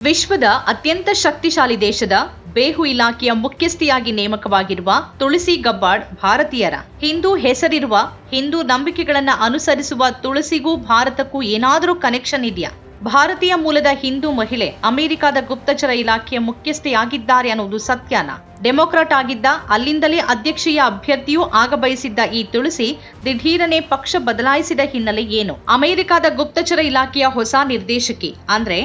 ವಿಶ್ವದ ಅತ್ಯಂತ ಶಕ್ತಿಶಾಲಿ ದೇಶದ ಬೇಹು ಇಲಾಖೆಯ ಮುಖ್ಯಸ್ಥಿಯಾಗಿ ನೇಮಕವಾಗಿರುವ ತುಳಸಿ ಗಬ್ಬಾರ್ಡ್ ಭಾರತೀಯರ. ಹಿಂದೂ ಹೆಸರಿರುವ, ಹಿಂದೂ ನಂಬಿಕೆಗಳನ್ನ ಅನುಸರಿಸುವ ತುಳಸಿಗೂ ಭಾರತಕ್ಕೂ ಏನಾದರೂ ಕನೆಕ್ಷನ್ ಇದೆಯಾ? ಭಾರತೀಯ ಮೂಲದ ಹಿಂದೂ ಮಹಿಳೆ ಅಮೆರಿಕದ ಗುಪ್ತಚರ ಇಲಾಖೆಯ ಮುಖ್ಯಸ್ಥೆಯಾಗಿದ್ದಾರೆ ಅನ್ನೋದು ಸತ್ಯನಾ? ಡೆಮೊಕ್ರಾಟ್ ಆಗಿದ್ದ, ಅಲ್ಲಿಂದಲೇ ಅಧ್ಯಕ್ಷೀಯ ಅಭ್ಯರ್ಥಿಯೂ ಆಗಬಯಸಿದ್ದ ಈ ತುಳಸಿ ದಿಢೀರನೆ ಪಕ್ಷ ಬದಲಾಯಿಸಿದ ಹಿನ್ನೆಲೆ ಏನು? ಅಮೆರಿಕದ ಗುಪ್ತಚರ ಇಲಾಖೆಯ ಹೊಸ ನಿರ್ದೇಶಕಿ ಅಂದ್ರೆ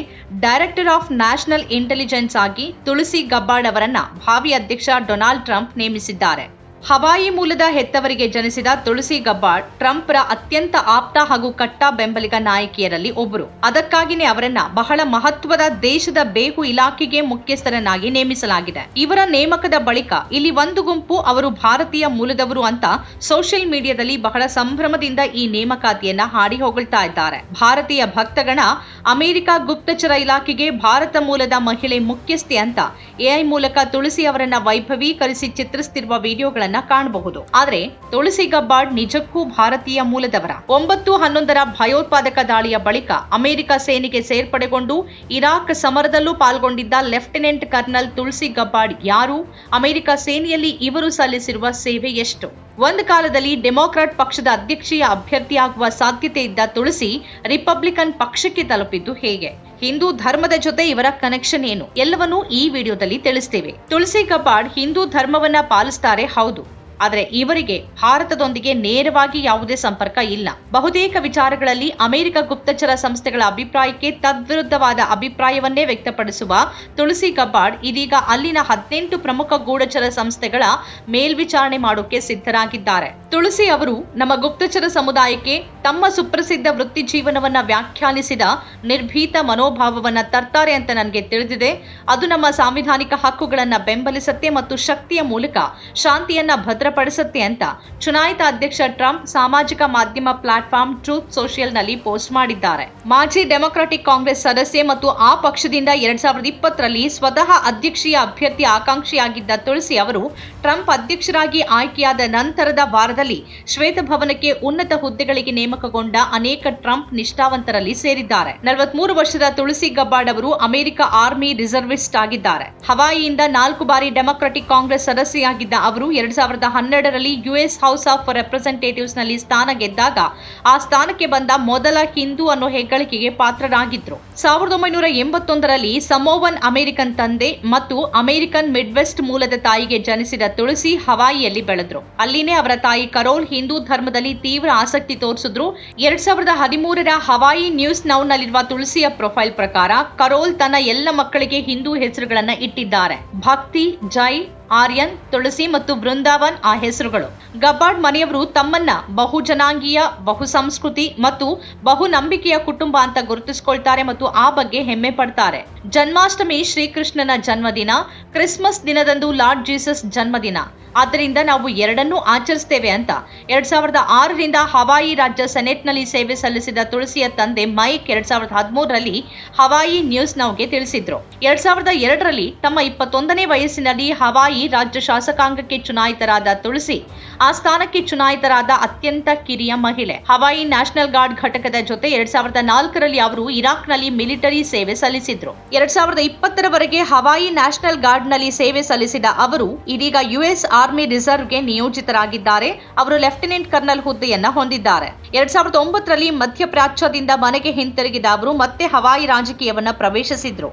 ಡೈರೆಕ್ಟರ್ ಆಫ್ ನ್ಯಾಷನಲ್ ಇಂಟೆಲಿಜೆನ್ಸ್ ಆಗಿ ತುಳಸಿ ಗಬ್ಬಾರ್ಡ್ ಅವರನ್ನ ಭಾವಿ ಅಧ್ಯಕ್ಷ ಡೊನಾಲ್ಡ್ ಟ್ರಂಪ್ ನೇಮಿಸಿದ್ದಾರೆ. ಹವಾಯಿ ಮೂಲದ ಹೆತ್ತವರಿಗೆ ಜನಿಸಿದ ತುಳಸಿ ಗಬ್ಬಾರ್ಡ್ ಟ್ರಂಪ್ರ ಅತ್ಯಂತ ಆಪ್ತ ಹಾಗೂ ಕಟ್ಟ ಬೆಂಬಲಿಗ ನಾಯಕಿಯರಲ್ಲಿ ಒಬ್ಬರು. ಅದಕ್ಕಾಗಿಯೇ ಅವರನ್ನ ಬಹಳ ಮಹತ್ವದ ದೇಶದ ಬೇಹು ಇಲಾಖೆಗೆ ಮುಖ್ಯಸ್ಥರನ್ನಾಗಿ ನೇಮಿಸಲಾಗಿದೆ. ಇವರ ನೇಮಕದ ಬಳಿಕ ಇಲ್ಲಿ ಒಂದು ಗುಂಪು ಅವರು ಭಾರತೀಯ ಮೂಲದವರು ಅಂತ ಸೋಷಿಯಲ್ ಮೀಡಿಯಾದಲ್ಲಿ ಬಹಳ ಸಂಭ್ರಮದಿಂದ ಈ ನೇಮಕಾತಿಯನ್ನ ಹಾಡಿ ಹೊಗಳ್ತಾ ಇದ್ದಾರೆ. ಭಾರತೀಯ ಭಕ್ತಗಣ ಅಮೆರಿಕ ಗುಪ್ತಚರ ಇಲಾಖೆಗೆ ಭಾರತ ಮೂಲದ ಮಹಿಳೆ ಮುಖ್ಯಸ್ಥೆ ಅಂತ ಎಐ ಮೂಲಕ ತುಳಸಿ ಅವರನ್ನ ವೈಭವೀಕರಿಸಿ ಚಿತ್ರಿಸುತ್ತಿರುವ ವಿಡಿಯೋಗಳನ್ನ ಕಾಣಬಹುದು. ಆದ್ರೆ ತುಳಸಿ ಗಬ್ಬಾರ್ಡ್ ನಿಜಕ್ಕೂ ಭಾರತೀಯ ಮೂಲದವರ. 9/11 ಭಯೋತ್ಪಾದಕ ದಾಳಿಯ ಬಳಿಕ ಅಮೆರಿಕ ಸೇನೆಗೆ ಸೇರ್ಪಡೆಗೊಂಡು ಇರಾಕ್ ಸಮರದಲ್ಲೂ ಪಾಲ್ಗೊಂಡಿದ್ದ ಲೆಫ್ಟಿನೆಂಟ್ ಕರ್ನಲ್ ತುಳಸಿ ಗಬ್ಬಾರ್ಡ್ ಯಾರು? ಅಮೆರಿಕ ಸೇನೆಯಲ್ಲಿ ಇವರು ಸಲ್ಲಿಸಿರುವ ಸೇವೆ ಎಷ್ಟು? ಒಂದು ಕಾಲದಲ್ಲಿ ಡೆಮೊಕ್ರಾಟ್ ಪಕ್ಷದ ಅಧ್ಯಕ್ಷೀಯ ಅಭ್ಯರ್ಥಿಯಾಗುವ ಸಾಧ್ಯತೆ ಇದ್ದ ತುಳಸಿ ರಿಪಬ್ಲಿಕನ್ ಪಕ್ಷಕ್ಕೆ ತಲುಪಿದ್ದು ಹೇಗೆ? ಹಿಂದೂ ಧರ್ಮದ ಜೊತೆ ಇವರ ಕನೆಕ್ಷನ್ ಏನು? ಎಲ್ಲವನ್ನೂ ಈ ವಿಡಿಯೋದಲ್ಲಿ ತಿಳಿಸ್ತೇವೆ. ತುಳಸಿ ಗಬ್ಬಾರ್ಡ್ ಹಿಂದೂ ಧರ್ಮವನ್ನ ಪಾಲಿಸ್ತಾರೆ, ಹೌದು. ಆದರೆ ಇವರಿಗೆ ಭಾರತದೊಂದಿಗೆ ನೇರವಾಗಿ ಯಾವುದೇ ಸಂಪರ್ಕ ಇಲ್ಲ. ಬಹುತೇಕ ವಿಚಾರಗಳಲ್ಲಿ ಅಮೆರಿಕ ಗುಪ್ತಚರ ಸಂಸ್ಥೆಗಳ ಅಭಿಪ್ರಾಯಕ್ಕೆ ತದ್ವಿರುದ್ಧವಾದ ಅಭಿಪ್ರಾಯವನ್ನೇ ವ್ಯಕ್ತಪಡಿಸುವ ತುಳಸಿ ಗಬ್ಬಾರ್ಡ್ ಇದೀಗ ಅಲ್ಲಿನ 18 ಪ್ರಮುಖ ಗೂಢಚರ ಸಂಸ್ಥೆಗಳ ಮೇಲ್ವಿಚಾರಣೆ ಮಾಡೋಕೆ ಸಿದ್ಧರಾಗಿದ್ದಾರೆ. ತುಳಸಿ ಅವರು ನಮ್ಮ ಗುಪ್ತಚರ ಸಮುದಾಯಕ್ಕೆ ತಮ್ಮ ಸುಪ್ರಸಿದ್ಧ ವೃತ್ತಿ ಜೀವನವನ್ನ ವ್ಯಾಖ್ಯಾನಿಸಿದ ನಿರ್ಭೀತ ಮನೋಭಾವವನ್ನ ತರ್ತಾರೆ ಅಂತ ನನಗೆ ತಿಳಿದಿದೆ. ಅದು ನಮ್ಮ ಸಾಂವಿಧಾನಿಕ ಹಕ್ಕುಗಳನ್ನ ಬೆಂಬಲಿಸುತ್ತೆ ಮತ್ತು ಶಕ್ತಿಯ ಮೂಲಕ ಶಾಂತಿಯನ್ನ ಭದ್ರಪಡಿಸುತ್ತೆ ಅಂತ ಚುನಾಯಿತ ಅಧ್ಯಕ್ಷ ಟ್ರಂಪ್ ಸಾಮಾಜಿಕ ಮಾಧ್ಯಮ ಪ್ಲಾಟ್ಫಾರ್ಮ್ ಟ್ರೂತ್ ಸೋಷಿಯಲ್ ನಲ್ಲಿ ಪೋಸ್ಟ್ ಮಾಡಿದ್ದಾರೆ. ಮಾಜಿ ಡೆಮೊಕ್ರಾಟಿಕ್ ಕಾಂಗ್ರೆಸ್ ಸದಸ್ಯೆ ಮತ್ತು ಆ ಪಕ್ಷದಿಂದ 2020ರಲ್ಲಿ ಸ್ವತಃ ಅಧ್ಯಕ್ಷೀಯ ಅಭ್ಯರ್ಥಿ ಆಕಾಂಕ್ಷಿಯಾಗಿದ್ದ ತುಳಸಿ ಅವರು ಟ್ರಂಪ್ ಅಧ್ಯಕ್ಷರಾಗಿ ಆಯ್ಕೆಯಾದ ನಂತರದ ವಾರದಲ್ಲಿ ಶ್ವೇತಭವನಕ್ಕೆ ಉನ್ನತ ಹುದ್ದೆಗಳಿಗೆ ನೇಮಕಗೊಂಡ ಅನೇಕ ಟ್ರಂಪ್ ನಿಷ್ಠಾವಂತರಲ್ಲಿ ಸೇರಿದ್ದಾರೆ. 43 ವರ್ಷದ ತುಳಸಿ ಗಬ್ಬಾರ್ಡ್ ಅವರು ಅಮೆರಿಕ ಆರ್ಮಿ ರಿಸರ್ವಿಸ್ಟ್ ಆಗಿದ್ದಾರೆ. ಹವಾಯಿಯಿಂದ 4 ಬಾರಿ ಡೆಮೊಕ್ರಾಟಿಕ್ ಕಾಂಗ್ರೆಸ್ ಸದಸ್ಯೆಯಾಗಿದ್ದ ಅವರು 2012ರಲ್ಲಿ ಯುಎಸ್ ಹೌಸ್ ಆಫ್ ರೆಪ್ರೆಸೆಂಟೇಟಿವ್ಸ್ ನಲ್ಲಿ ಸ್ಥಾನ ಗೆದ್ದಾಗ ಆ ಸ್ಥಾನಕ್ಕೆ ಬಂದ ಮೊದಲ ಹಿಂದೂ ಅನ್ನೋ ಹೆಗ್ಗಳಿಕೆಗೆ ಪಾತ್ರರಾಗಿದ್ರು. 1981ರಲ್ಲಿ ಸಮೋವನ್ ಅಮೆರಿಕನ್ ತಂದೆ ಮತ್ತು ಅಮೆರಿಕನ್ ಮಿಡ್ವೆಸ್ಟ್ ಮೂಲದ ತಾಯಿಗೆ ಜನಿಸಿದ ತುಳಸಿ ಹವಾಯಿಯಲ್ಲಿ ಬೆಳೆದ್ರು. ಅಲ್ಲಿನೇ ಅವರ ತಾಯಿ ಕರೋಲ್ ಹಿಂದೂ ಧರ್ಮದಲ್ಲಿ ತೀವ್ರ ಆಸಕ್ತಿ ತೋರಿಸಿದ್ರು. 2013ರ ಹವಾಯಿ ನ್ಯೂಸ್ ನೌ ನಲ್ಲಿರುವ ತುಳಸಿಯ ಪ್ರೊಫೈಲ್ ಪ್ರಕಾರ ಕರೋಲ್ ತನ್ನ ಎಲ್ಲ ಮಕ್ಕಳಿಗೆ ಹಿಂದೂ ಹೆಸರುಗಳನ್ನ ಇಟ್ಟಿದ್ದಾರೆ. ಭಕ್ತಿ, ಜೈ, ಆರ್ಯನ್, ತುಳಸಿ ಮತ್ತು ಬೃಂದಾವನ್ ಆ ಹೆಸರುಗಳು. ಗಬ್ಬಾರ್ಡ್ ಮನೆಯವರು ತಮ್ಮನ್ನ ಬಹುಜನಾಂಗೀಯ, ಬಹುಸಂಸ್ಕೃತಿ ಮತ್ತು ಬಹುನಂಬಿಕೆಯ ಕುಟುಂಬ ಅಂತ ಗುರುತಿಸಿಕೊಳ್ತಾರೆ ಮತ್ತು ಆ ಬಗ್ಗೆ ಹೆಮ್ಮೆ ಪಡ್ತಾರೆ. ಜನ್ಮಾಷ್ಟಮಿ ಶ್ರೀಕೃಷ್ಣನ ಜನ್ಮದಿನ, ಕ್ರಿಸ್ಮಸ್ ದಿನದಂದು ಲಾರ್ಡ್ ಜೀಸಸ್ ಜನ್ಮದಿನ. ಆದ್ದರಿಂದ ನಾವು ಎರಡನ್ನೂ ಆಚರಿಸ್ತೇವೆ ಅಂತ 2006ರಿಂದ ಹವಾಯಿ ರಾಜ್ಯ ಸೆನೆಟ್ನಲ್ಲಿ ಸೇವೆ ಸಲ್ಲಿಸಿದ ತುಳಸಿಯ ತಂದೆ ಮೈಕ್ 2013ರಲ್ಲಿ ಹವಾಯಿ ನ್ಯೂಸ್ ನೌಗೆ ತಿಳಿಸಿದ್ರು. 2002ರಲ್ಲಿ ತಮ್ಮ 21ನೇ ವಯಸ್ಸಿನಲ್ಲಿ ಹವಾಯಿ ರಾಜ್ಯ ಶಾಸಕಾಂಗಕ್ಕೆ ಚುನಾಯಿತರಾದ ತುಳಸಿ ಆ ಸ್ಥಾನಕ್ಕೆ ಚುನಾಯಿತರಾದ ಅತ್ಯಂತ ಕಿರಿಯ ಮಹಿಳೆ. ಹವಾಯಿ ನ್ಯಾಷನಲ್ ಗಾರ್ಡ್ ಘಟಕದ ಜೊತೆ 2004ರಲ್ಲಿ ಅವರು ಇರಾಕ್ನಲ್ಲಿ ಮಿಲಿಟರಿ ಸೇವೆ ಸಲ್ಲಿಸಿದ್ರು. 2020ರವರೆಗೆ ಹವಾಯಿ ನ್ಯಾಷನಲ್ ಗಾರ್ಡ್ನಲ್ಲಿ ಸೇವೆ ಸಲ್ಲಿಸಿದ ಅವರು ಇದೀಗ ಯುಎಸ್ ಆರ್ಮಿ ರಿಸರ್ವ್ಗೆ ನಿಯೋಜಿತರಾಗಿದ್ದಾರೆ. ಅವರು ಲೆಫ್ಟಿನೆಂಟ್ ಕರ್ನಲ್ ಹುದ್ದೆಯನ್ನ ಹೊಂದಿದ್ದಾರೆ. 2009ರಲ್ಲಿ ಮಧ್ಯಪ್ರಾಚ್ಯದಿಂದ ಮನೆಗೆ ಹಿಂತಿರುಗಿದ ಅವರು ಮತ್ತೆ ಹವಾಯಿ ರಾಜಕೀಯವನ್ನ ಪ್ರವೇಶಿಸಿದ್ರು.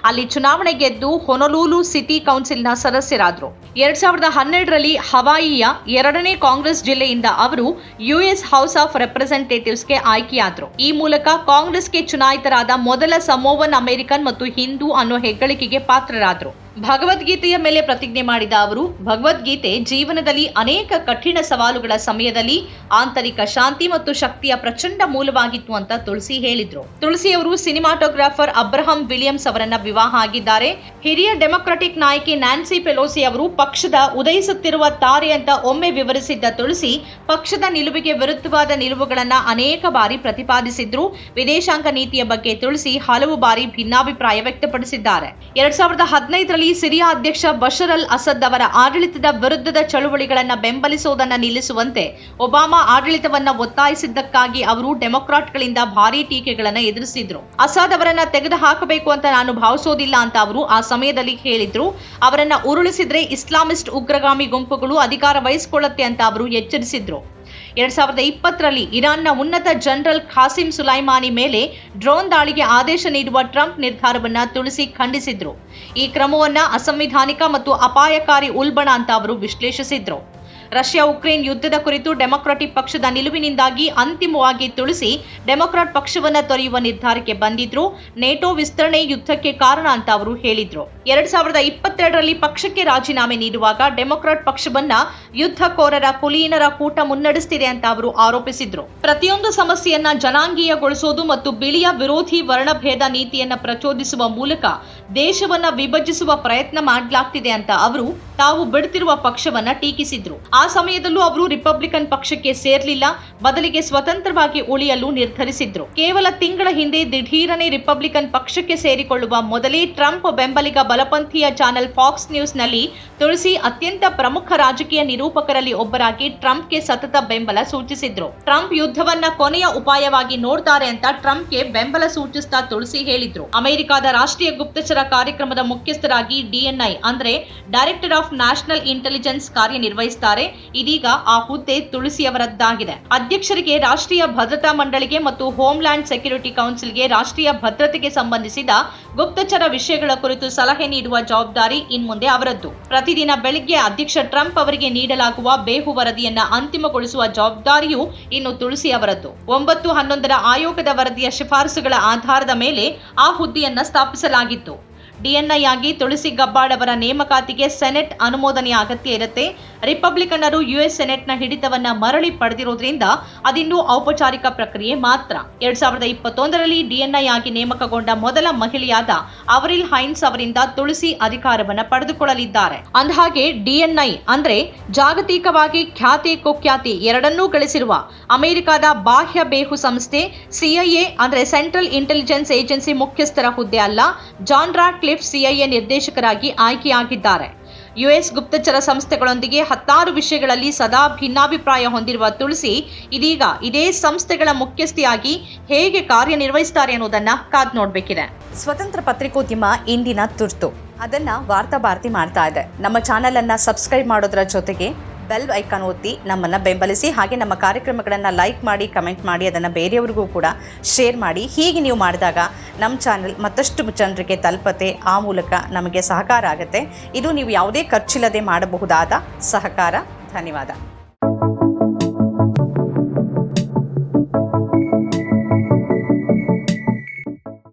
ಅಲ್ಲಿ ಚುನಾವಣೆ ಗೆದ್ದು ಹೊನೊಲುಲು ಸಿಟಿ ಕೌನ್ಸಿಲ್ನ ಸದಸ್ಯರಾದ್ರು. 2012ರಲ್ಲಿ ಹವಾಯಿಯ 2ನೇ ಕಾಂಗ್ರೆಸ್ ಜಿಲ್ಲೆಯಿಂದ ಅವರು ಯುಎಸ್ ಹೌಸ್ ಆಫ್ ರೆಪ್ರೆಸೆಂಟೇಟಿವ್ಸ್ಗೆ ಆಯ್ಕೆಯಾದ್ರು. ಈ ಮೂಲಕ ಕಾಂಗ್ರೆಸ್ಗೆ ಚುನಾಯಿತರಾದ ಮೊದಲ ಸಮೋವನ್ ಅಮೆರಿಕನ್ ಮತ್ತು ಹಿಂದೂ ಅನ್ನೋ ಹೆಗ್ಗಳಿಕೆಗೆ ಪಾತ್ರರಾದ್ರು. ಭಗವದ್ಗೀತೆಯ ಮೇಲೆ ಪ್ರತಿಜ್ಞೆ ಮಾಡಿದ ಅವರು ಭಗವದ್ಗೀತೆ ಜೀವನದಲ್ಲಿ ಅನೇಕ ಕಠಿಣ ಸವಾಲುಗಳ ಸಮಯದಲ್ಲಿ ಆಂತರಿಕ ಶಾಂತಿ ಮತ್ತು ಶಕ್ತಿಯ ಪ್ರಚಂಡ ಮೂಲವಾಗಿತ್ತು ಅಂತ ತುಳಸಿ ಹೇಳಿದ್ರು. ತುಳಸಿ ಅವರು ಸಿನಿಮಾಟೋಗ್ರಾಫರ್ ಅಬ್ರಹಂ ವಿಲಿಯಮ್ಸ್ ಅವರನ್ನ ವಿವಾಹ ಆಗಿದ್ದಾರೆ. ಹಿರಿಯ ಡೆಮೊಕ್ರಾಟಿಕ್ ನಾಯಕಿ ನ್ಯಾನ್ಸಿ ಪೆಲೋಸಿ ಅವರು ಪಕ್ಷದ ಉದಯಿಸುತ್ತಿರುವ ತಾರೆ ಅಂತ ಒಮ್ಮೆ ವಿವರಿಸಿದ್ದ ತುಳಸಿ ಪಕ್ಷದ ನಿಲುವಿಗೆ ವಿರುದ್ಧವಾದ ನಿಲುವುಗಳನ್ನ ಅನೇಕ ಬಾರಿ ಪ್ರತಿಪಾದಿಸಿದ್ರು. ವಿದೇಶಾಂಗ ನೀತಿಯ ಬಗ್ಗೆ ತುಳಸಿ ಹಲವು ಬಾರಿ ಭಿನ್ನಾಭಿಪ್ರಾಯ ವ್ಯಕ್ತಪಡಿಸಿದ್ದಾರೆ. 2015ರಲ್ಲಿ ಸಮಯದಲ್ಲಿ ಸಿರಿಯಾ ಅಧ್ಯಕ್ಷ ಬಶರ್ ಅಲ್ ಅಸದ್ ಅವರ ಆಡಳಿತದ ವಿರುದ್ಧದ ಚಳುವಳಿಗಳನ್ನು ಬೆಂಬಲಿಸುವುದನ್ನು ನಿಲ್ಲಿಸುವಂತೆ ಒಬಾಮಾ ಆಡಳಿತವನ್ನ ಒತ್ತಾಯಿಸಿದ್ದಕ್ಕಾಗಿ ಅವರು ಡೆಮೊಕ್ರಾಟ್ಗಳಿಂದ ಭಾರೀ ಟೀಕೆಗಳನ್ನು ಎದುರಿಸಿದ್ರು. ಅಸಾದ್ ಅವರನ್ನ ತೆಗೆದುಹಾಕಬೇಕು ಅಂತ ನಾನು ಭಾವಿಸೋದಿಲ್ಲ ಅಂತ ಅವರು ಆ ಸಮಯದಲ್ಲಿ ಹೇಳಿದ್ರು. ಅವರನ್ನ ಉರುಳಿಸಿದ್ರೆ ಇಸ್ಲಾಮಿಸ್ಟ್ ಉಗ್ರಗಾಮಿ ಗುಂಪುಗಳು ಅಧಿಕಾರ ವಹಿಸಿಕೊಳ್ಳುತ್ತೆ ಅಂತ ಅವರು ಎಚ್ಚರಿಸಿದ್ರು. 2020ರಲ್ಲಿ ಇರಾನ್ನ ಉನ್ನತ ಜನರಲ್ ಖಾಸಿಂ ಸುಲೈಮಾನಿ ಮೇಲೆ ಡ್ರೋನ್ ದಾಳಿಗೆ ಆದೇಶ ನೀಡುವ ಟ್ರಂಪ್ ನಿರ್ಧಾರವನ್ನ ತುಳಸಿ ಖಂಡಿಸಿದ್ರು. ಈ ಕ್ರಮವನ್ನ ಅಸಂವಿಧಾನಿಕ ಮತ್ತು ಅಪಾಯಕಾರಿ ಉಲ್ಬಣ ಅಂತ ಅವರು ವಿಶ್ಲೇಷಿಸಿದ್ರು. ರಷ್ಯಾ ಉಕ್ರೇನ್ ಯುದ್ಧದ ಕುರಿತು ಡೆಮೊಕ್ರಾಟಿಕ್ ಪಕ್ಷದ ನಿಲುವಿನಿಂದಾಗಿ ಅಂತಿಮವಾಗಿ ತುಳಸಿ ಡೆಮೊಕ್ರಾಟ್ ಪಕ್ಷವನ್ನ ತೊರೆಯುವ ನಿರ್ಧಾರಕ್ಕೆ ಬಂದಿದ್ರು. ನೇಟೋ ವಿಸ್ತರಣೆ ಯುದ್ಧಕ್ಕೆ ಕಾರಣ ಅಂತ ಅವರು ಹೇಳಿದ್ರು. 2022ರಲ್ಲಿ ಪಕ್ಷಕ್ಕೆ ರಾಜೀನಾಮೆ ನೀಡುವಾಗ ಡೆಮೊಕ್ರಾಟ್ ಪಕ್ಷವನ್ನ ಯುದ್ಧಕೋರರ ಕುಲೀನರ ಕೂಟ ಮುನ್ನಡೆಸುತ್ತಿದೆ ಅಂತ ಅವರು ಆರೋಪಿಸಿದ್ರು. ಪ್ರತಿಯೊಂದು ಸಮಸ್ಯೆಯನ್ನ ಜನಾಂಗೀಯಗೊಳಿಸೋದು ಮತ್ತು ಬಿಳಿಯ ವಿರೋಧಿ ವರ್ಣಭೇದ ನೀತಿಯನ್ನ ಪ್ರಚೋದಿಸುವ ಮೂಲಕ ದೇಶವನ್ನ ವಿಭಜಿಸುವ ಪ್ರಯತ್ನ ಮಾಡಲಾಗ್ತಿದೆ ಅಂತ ಅವರು ತಾವು ಬಿಡುತ್ತಿರುವ ಪಕ್ಷವನ್ನ ಟೀಕಿಸಿದ್ರು. ಆ ಸಮಯದಲ್ಲೂ ಅವರು ರಿಪಬ್ಲಿಕನ್ ಪಕ್ಷಕ್ಕೆ ಸೇರ್ಲಿಲ್ಲ, ಬದಲಿಗೆ ಸ್ವತಂತ್ರವಾಗಿ ಉಳಿಯಲು ನಿರ್ಧರಿಸಿದ್ರು. ಕೇವಲ ತಿಂಗಳ ಹಿಂದೆ ದಿಢೀರನೆ ರಿಪಬ್ಲಿಕನ್ ಪಕ್ಷಕ್ಕೆ ಸೇರಿಕೊಳ್ಳುವ ಮೊದಲೇ ಟ್ರಂಪ್ ಬೆಂಬಲಿಗ ಬಲಪಂಥೀಯ ಚಾನೆಲ್ ಫಾಕ್ಸ್ ನ್ಯೂಸ್ ನಲ್ಲಿ ತುಳಸಿ ಅತ್ಯಂತ ಪ್ರಮುಖ ರಾಜಕೀಯ ನಿರೂಪಕರಲ್ಲಿ ಒಬ್ಬರಾಗಿ ಟ್ರಂಪ್ಗೆ ಸತತ ಬೆಂಬಲ ಸೂಚಿಸಿದ್ರು. ಟ್ರಂಪ್ ಯುದ್ಧವನ್ನ ಕೊನೆಯ ಉಪಾಯವಾಗಿ ನೋಡ್ತಾರೆ ಅಂತ ಟ್ರಂಪ್ಗೆ ಬೆಂಬಲ ಸೂಚಿಸ್ತಾ ತುಳಸಿ ಹೇಳಿದ್ರು. ಅಮೆರಿಕದ ರಾಷ್ಟ್ರೀಯ ಗುಪ್ತಚರ ಕಾರ್ಯಕ್ರಮದ ಮುಖ್ಯಸ್ಥರಾಗಿ DNI ಅಂದ್ರೆ ಡೈರೆಕ್ಟರ್ ಆಫ್ ನ್ಯಾಷನಲ್ ಇಂಟೆಲಿಜೆನ್ಸ್ ಕಾರ್ಯನಿರ್ವಹಿಸುತ್ತಾರೆ. ಇದೀಗ ಆ ಹುದ್ದೆ ತುಳಸಿಯವರದ್ದಾಗಿದೆ. ಅಧ್ಯಕ್ಷರಿಗೆ ರಾಷ್ಟ್ರೀಯ ಭದ್ರತಾ ಮಂಡಳಿಗೆ ಮತ್ತು ಹೋಮ್ಲ್ಯಾಂಡ್ ಸೆಕ್ಯೂರಿಟಿ ಕೌನ್ಸಿಲ್ಗೆ ರಾಷ್ಟ್ರೀಯ ಭದ್ರತೆಗೆ ಸಂಬಂಧಿಸಿದ ಗುಪ್ತಚರ ವಿಷಯಗಳ ಕುರಿತು ಸಲಹೆ ನೀಡುವ ಜವಾಬ್ದಾರಿ ಇನ್ಮುಂದೆ ಅವರದ್ದು. ಪ್ರತಿದಿನ ಬೆಳಗ್ಗೆ ಅಧ್ಯಕ್ಷ ಟ್ರಂಪ್ ಅವರಿಗೆ ನೀಡಲಾಗುವ ಬೇಹು ವರದಿಯನ್ನ ಅಂತಿಮಗೊಳಿಸುವ ಜವಾಬ್ದಾರಿಯು ಇನ್ನು ತುಳಸಿ ಅವರದ್ದು. 9/11 ಆಯೋಗದ ವರದಿಯ ಶಿಫಾರಸುಗಳ ಆಧಾರದ ಮೇಲೆ ಆ ಹುದ್ದೆಯನ್ನ ಸ್ಥಾಪಿಸಲಾಗಿತ್ತು. DNI ಆಗಿ ತುಳಸಿ ಗಬ್ಬಾರ್ಡ್ ಅವರ ನೇಮಕಾತಿಗೆ ಸೆನೆಟ್ ಅನುಮೋದನೆಯ ಅಗತ್ಯ ಇರುತ್ತೆ. ರಿಪಬ್ಲಿಕನ್ನರು US ಸೆನೆಟ್ನ ಹಿಡಿತವನ್ನ ಮರಳಿ ಪಡೆದಿರೋದ್ರಿಂದ ಅದಿನ್ನೂ ಔಪಚಾರಿಕ ಪ್ರಕ್ರಿಯೆ ಮಾತ್ರ. 2021ರಲ್ಲಿ DNI ಆಗಿ ನೇಮಕಗೊಂಡ ಮೊದಲ ಮಹಿಳೆಯಾದ ಅವರಿಲ್ ಹೈನ್ಸ್ ಅವರಿಂದ ತುಳಸಿ ಅಧಿಕಾರವನ್ನ ಪಡೆದುಕೊಳ್ಳಲಿದ್ದಾರೆ. ಅಂದಹಾಗೆ DNI ಅಂದ್ರೆ ಜಾಗತಿಕವಾಗಿ ಖ್ಯಾತಿ ಕುಖ್ಯಾತಿ ಎರಡನ್ನೂ ಗಳಿಸಿರುವ ಅಮೆರಿಕದ ಬಾಹ್ಯ ಬೇಹು ಸಂಸ್ಥೆ. CIA ಅಂದ್ರೆ ಸೆಂಟ್ರಲ್ ಇಂಟೆಲಿಜೆನ್ಸ್ ಏಜೆನ್ಸಿ ಮುಖ್ಯಸ್ಥರ ಹುದ್ದೆ ಅಲ್ಲ. ಜಾನ್ ರಾಟ್ಕ್ಲಿಫ್ CIA ನಿರ್ದೇಶಕರಾಗಿ ಆಯ್ಕೆಯಾಗಿದ್ದಾರೆ. US ಗುಪ್ತಚರ ಸಂಸ್ಥೆಗಳೊಂದಿಗೆ 16 ವಿಷಯಗಳಲ್ಲಿ ಸದಾ ಭಿನ್ನಾಭಿಪ್ರಾಯ ಹೊಂದಿರುವ ತುಳಸಿ ಇದೀಗ ಇದೇ ಸಂಸ್ಥೆಗಳ ಮುಖ್ಯಸ್ಥಿಯಾಗಿ ಹೇಗೆ ಕಾರ್ಯನಿರ್ವಹಿಸುತ್ತಾರೆ ಅನ್ನೋದನ್ನ ಕಾದ್ ನೋಡ್ಬೇಕಿದೆ. ಸ್ವತಂತ್ರ ಪತ್ರಿಕೋದ್ಯಮ ಇಂದಿನ ತುರ್ತು ಅದನ್ನ ವಾರ್ತಾ ಭಾರತಿ ಮಾಡ್ತಾ ಇದೆ. ನಮ್ಮ ಚಾನೆಲ್ ಅನ್ನ ಸಬ್ಸ್ಕ್ರೈಬ್ ಮಾಡೋದ್ರ ಜೊತೆಗೆ ಬೆಲ್ ಐಕಾನ್ ಒತ್ತಿ ನಮ್ಮನ್ನು ಬೆಂಬಲಿಸಿ. ಹಾಗೆ ನಮ್ಮ ಕಾರ್ಯಕ್ರಮಗಳನ್ನು ಲೈಕ್ ಮಾಡಿ, ಕಮೆಂಟ್ ಮಾಡಿ, ಅದನ್ನು ಬೇರೆಯವ್ರಿಗೂ ಕೂಡ ಶೇರ್ ಮಾಡಿ. ಹೀಗೆ ನೀವು ಮಾಡಿದಾಗ ನಮ್ಮ ಚಾನೆಲ್ ಮತ್ತಷ್ಟು ಜನರಿಗೆ ತಲುಪತ್ತೆ. ಆ ಮೂಲಕ ನಮಗೆ ಸಹಕಾರ ಆಗುತ್ತೆ. ಇದು ನೀವು ಯಾವುದೇ ಖರ್ಚಿಲ್ಲದೆ ಮಾಡಬಹುದಾದ ಸಹಕಾರ. ಧನ್ಯವಾದ.